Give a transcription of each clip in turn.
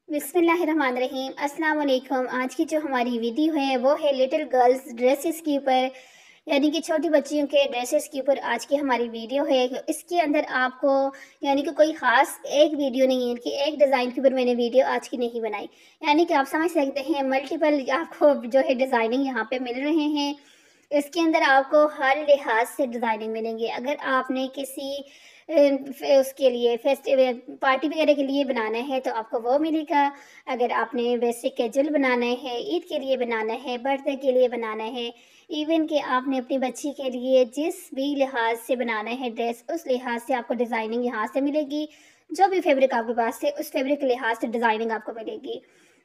बिस्मिल्लाहिर्रहमानिर्रहीम। अस्सलाम वालेकुम। आज की जो हमारी वीडियो है वो है लिटिल गर्ल्स ड्रेसेस के ऊपर, यानी कि छोटी बच्चियों के ड्रेसेस के ऊपर आज की हमारी वीडियो है। इसके अंदर आपको यानी कि कोई ख़ास एक वीडियो नहीं है कि एक डिज़ाइन के ऊपर मैंने वीडियो आज की नहीं बनाई। यानी कि आप समझ सकते हैं मल्टीपल आपको जो है डिज़ाइनिंग यहाँ पे मिल रहे हैं। इसके अंदर आपको हर लिहाज से डिज़ाइनिंग मिलेंगी। अगर आपने किसी उसके लिए पार्टी वगैरह के लिए बनाना है तो आपको वो मिलेगा। अगर आपने बेसिक कैजुअल बनाना है, ईद के लिए बनाना है, बर्थडे के लिए बनाना है, इवन कि आपने अपनी बच्ची के लिए जिस भी लिहाज से बनाना है ड्रेस, उस लिहाज से आपको डिज़ाइनिंग यहाँ से मिलेगी। जो भी फैब्रिक आपके पास है उस फैब्रिक के लिहाज से डिज़ाइनिंग आपको मिलेगी।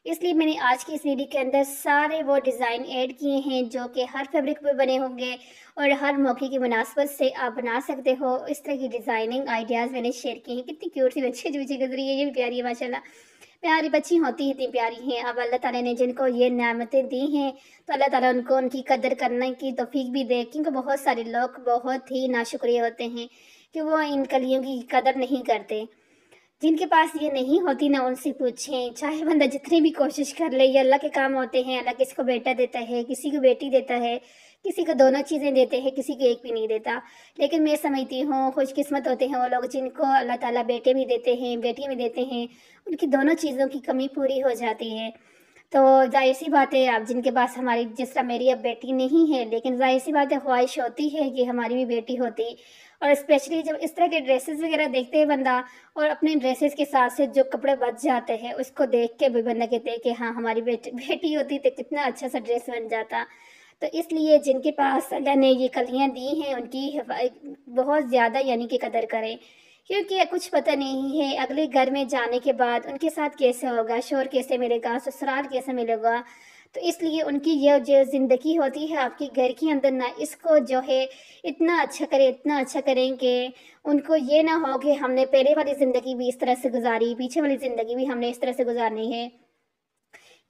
इसलिए मैंने आज की इस वीडियो के अंदर सारे वो डिज़ाइन ऐड किए हैं जो कि हर फैब्रिक पे बने होंगे और हर मौके की मुनासबत से आप बना सकते हो। इस तरह की डिज़ाइनिंग आइडियाज़ मैंने शेयर किए हैं। कितनी क्यूट सी बच्ची जो मुझे गुजरी है, ये भी प्यारी है माशाल्लाह। प्यारी बच्ची होती ही इतनी प्यारी हैं। अब अल्लाह ताला ने जिनको ये नेमतें दी हैं तो अल्लाह ताला उनको उनकी कदर करने की तौफीक भी दे, क्योंकि बहुत सारे लोग बहुत ही नाशुक्रिया होते हैं कि वो इन कलियों की कदर नहीं करते। जिनके पास ये नहीं होती ना उनसे पूछें। चाहे बंदा जितनी भी कोशिश कर ले, ये अल्लाह के काम होते हैं। अल्लाह किसी को बेटा देता है, किसी को बेटी देता है, किसी को दोनों चीज़ें देते हैं, किसी को एक भी नहीं देता। लेकिन मैं समझती हूँ खुशकिस्मत होते हैं वो लोग जिनको अल्लाह ताला बेटे भी देते हैं, बेटी भी देते हैं। उनकी दोनों चीज़ों की कमी पूरी हो जाती है। तो ज़ाहिर-सी बात है, अब जिनके पास हमारी जिस तरह मेरी अब बेटी नहीं है, लेकिन ज़ाहिर-सी बात है ख्वाहिश होती है कि हमारी भी बेटी होती। और स्पेशली जब इस तरह के ड्रेसेस वगैरह देखते हैं बंदा, और अपने ड्रेसेस के साथ-साथ जो कपड़े बच जाते हैं उसको देख के भी बंदा कहते हैं कि हाँ, हमारी बेटी होती तो कितना अच्छा-सा ड्रेस बन जाता। तो इसलिए जिनके पास अल्लाह ने ये कलियाँ दी हैं उनकी बहुत ज़्यादा यानी कि कदर करें। क्योंकि कुछ पता नहीं है अगले घर में जाने के बाद उनके साथ कैसे होगा, शौहर कैसे मिलेगा, ससुराल कैसे मिलेगा। तो इसलिए उनकी ये जो ज़िंदगी होती है आपके घर के अंदर ना, इसको जो है इतना अच्छा करें कि उनको ये ना हो कि हमने पहले वाली ज़िंदगी भी इस तरह से गुज़ारी, पीछे वाली ज़िंदगी भी हमने इस तरह से गुज़ारनी है।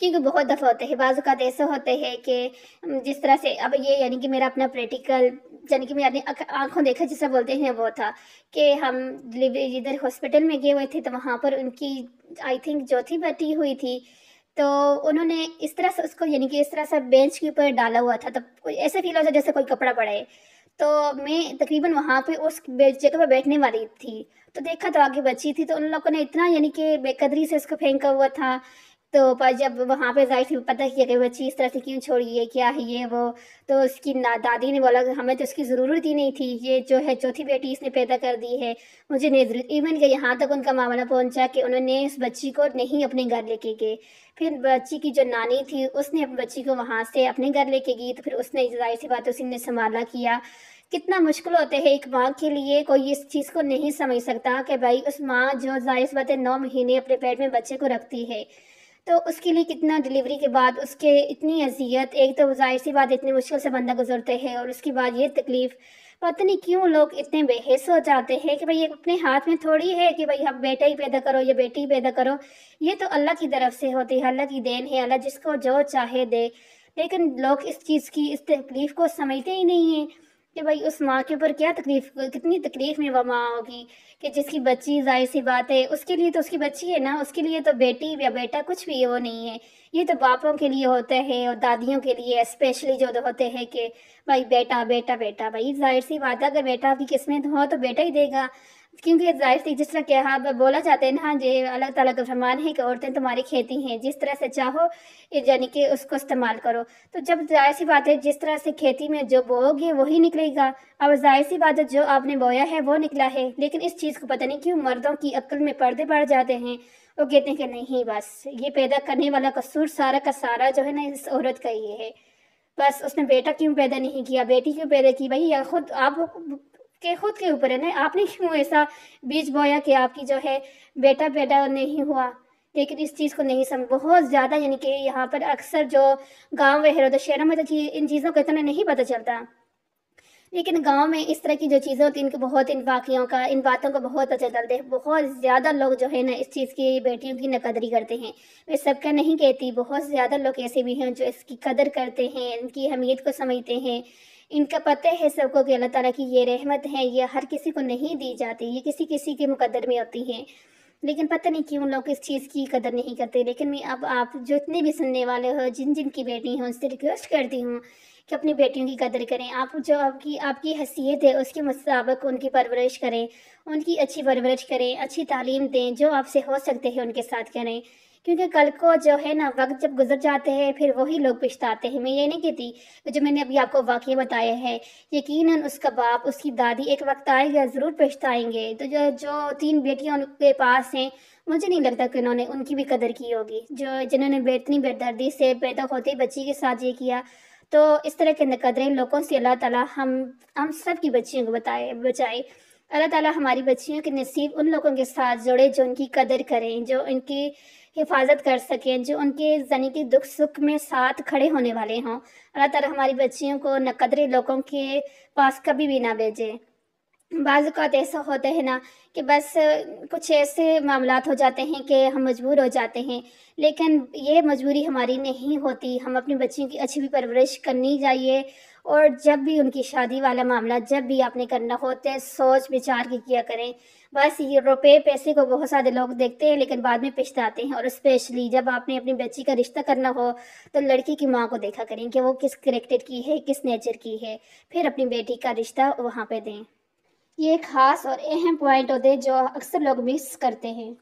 क्योंकि बहुत दफ़ा होते हैं, बाज़ औक़ात ऐसे होते हैं कि जिस तरह से अब ये यानी कि मेरा अपना प्रैक्टिकल यानी कि मैंने अपनी आँखों देखा जिसे बोलते हैं वो था कि हम डिलीवरी इधर हॉस्पिटल में गए हुए थे तो वहाँ पर उनकी आई थिंक चौथी बेटी हुई थी। तो उन्होंने इस तरह से उसको यानी कि इस तरह से बेंच के ऊपर डाला हुआ था, तब कोई ऐसा फ़ील होता जैसे कोई कपड़ा पड़ा है। तो मैं तकरीबन वहाँ पे उस जगह पे बैठने वाली थी, तो देखा तो आगे बच्ची थी, तो उन लोगों ने इतना यानी कि बेकदरी से उसको फेंका हुआ था। तो पर जब वहाँ पे ज़ाहिर-सी पता किया कि बच्ची इस तरह से क्यों छोड़ी है, क्या है ये वो, तो उसकी ना दादी ने बोला कि हमें तो इसकी ज़रूरत ही नहीं थी, ये जो है चौथी बेटी इसने पैदा कर दी है, मुझे नहीं ज़रूरत। इवन कि यहाँ तक उनका मामला पहुँचा कि उन्होंने उस बच्ची को नहीं अपने घर लेके गए। फिर बच्ची की जो नानी थी उसने अपनी बच्ची को वहाँ से अपने घर लेके गई, तो फिर उसने ज़ाहिर-सी बात है उसी ने सँभाला किया। कितना मुश्किल होता है एक माँ के लिए, कोई इस चीज़ को नहीं समझ सकता कि भाई उस माँ जो ज़ाहिर-सी बात है 9 महीने अपने पेट में बच्चे को रखती है, तो उसके लिए कितना डिलीवरी के बाद उसके इतनी अज़ियत, एक तो ज़ाहिर-सी बात है इतनी मुश्किल से बंदा गुज़रते है और उसके बाद ये तकलीफ़। पता नहीं क्यों लोग इतने बेहिस हो जाते हैं कि भाई ये अपने हाथ में थोड़ी है कि भाई हम बेटा ही पैदा करो या बेटी ही पैदा करो। ये तो अल्लाह की तरफ से होती है, अल्लाह की देन है, अल्लाह जिसको जो चाहे दे। लेकिन लोग इस चीज़ की, इस तकलीफ़ को समझते ही नहीं हैं कि भाई उस माँ के ऊपर क्या तकलीफ़, कितनी तकलीफ़ में वो माँ होगी कि जिसकी बच्ची, ज़ाहिर-सी बात है उसके लिए तो उसकी बच्ची है ना, उसके लिए तो बेटी या बेटा कुछ भी वो नहीं है। ये तो बापों के लिए होता है और दादियों के लिए स्पेशली जो होते हैं कि भाई बेटा, बेटा, बेटा। भाई ज़ाहिर-सी बात है अगर बेटा आपकी किस्मत हो तो बेटा ही देगा। क्योंकि ज़ाहिर-सी जिस तरह कहा बोला जाता है ना, जे अल्लाह ताला का फरमान है कि औरतें तुम्हारी खेती हैं, जिस तरह से चाहो यानी कि उसको इस्तेमाल करो। तो जब ज़ाहिर-सी बात है जिस तरह से खेती में जो बोओगे वही निकलेगा। अब ज़ाहिर-सी बात है जो आपने बोया है वो निकला है, लेकिन इस चीज़ को पता नहीं क्यों मर्दों की अक्ल में पर्दे पड़ जाते हैं। वो कहते हैं कि नहीं बस ये पैदा करने वाला कसूर सारा का सारा जो है ना इस औरत का ही है। बस उसने बेटा क्यों पैदा नहीं किया, बेटी क्यों पैदा की, भई या खुद आप खुद के ऊपर है ना, आपने क्यों ऐसा बीज बोया कि आपकी जो है बेटा पैदा नहीं हुआ। लेकिन इस चीज़ को नहीं बहुत ज़्यादा यानी कि यहाँ पर अक्सर जो गाँव वगैरह होते शहरों में तो इन चीज़ों का इतना नहीं पता चलता। लेकिन गाँव में इस तरह की जो चीज़ें होती हैं इनको बहुत, इन वाक़ियों का, इन बातों का बहुत अच्छा चलता है। बहुत ज़्यादा लोग जो है ना इस चीज़ की, बेटियों की नक़दरी करते हैं। मैं सबका नहीं कहती, बहुत ज़्यादा लोग ऐसे भी हैं जो इसकी कदर करते हैं, इनकी अहमियत को समझते हैं। इनका पता है सबको कि अल्लाह ताला की ये रहमत है, ये हर किसी को नहीं दी जाती, ये किसी-किसी के मुक़द्दर में होती हैं। लेकिन पता नहीं क्यों लोग इस चीज़ की कदर नहीं करते। लेकिन मैं अब आप जो इतने भी सुनने वाले हो, जिन जिन की बेटी हैं, उनसे रिक्वेस्ट करती हूँ कि अपनी बेटियों की कदर करें। आप जो आपकी आपकी हैसियत है उसके मुताबिक उनकी परवरिश करें, उनकी अच्छी परवरिश करें, अच्छी तालीम दें, जो आपसे हो सकते हैं उनके साथ करें। क्योंकि कल को जो है ना, वक्त जब गुजर जाते हैं फिर वही लोग पछताते हैं। मैं ये नहीं कहती कि जो मैंने अभी आपको वाक़या बताया है, यकीनन उसका बाप, उसकी दादी एक वक्त आएगा ज़रूर पछताएंगे। तो जो जो 3 बेटियां उनके पास हैं, मुझे नहीं लगता कि उन्होंने उनकी भी कदर की होगी, जो जिन्होंने इतनी बेदर्दी से पैदा होते ही बच्ची के साथ ये किया। तो इस तरह के नकदरें लोगों से अल्लाह ताला हम सब की बच्चियों को बचाए। अल्लाह ताला हमारी बच्चियों के नसीब उन लोगों के साथ जोड़े जो उनकी कदर करें, जो उनकी हिफाजत कर सकें, जो उनके यानी कि दुख सुख में साथ खड़े होने वाले हों। अल्लाह ताला हमारी बच्चियों को नकदरे लोगों के पास कभी भी ना भेजे। बाज़ औक़ात ऐसा होता है ना कि बस कुछ ऐसे मामलात हो जाते हैं कि हम मजबूर हो जाते हैं, लेकिन ये मजबूरी हमारी नहीं होती। हम अपनी बच्चियों की अच्छी भी परवरिश करनी चाहिए, और जब भी उनकी शादी वाला मामला जब भी आपने करना होता है, सोच विचार के किया करें। बस ये रुपए पैसे को बहुत सारे लोग देखते हैं लेकिन बाद में पछताते हैं, और स्पेशली जब आपने अपनी बच्ची का रिश्ता करना हो तो लड़की की माँ को देखा करें कि वो किस करैक्टर की है, किस नेचर की है, फिर अपनी बेटी का रिश्ता वहाँ पे दें। ये ख़ास और अहम पॉइंट होते हैं जो अक्सर लोग मिस करते हैं।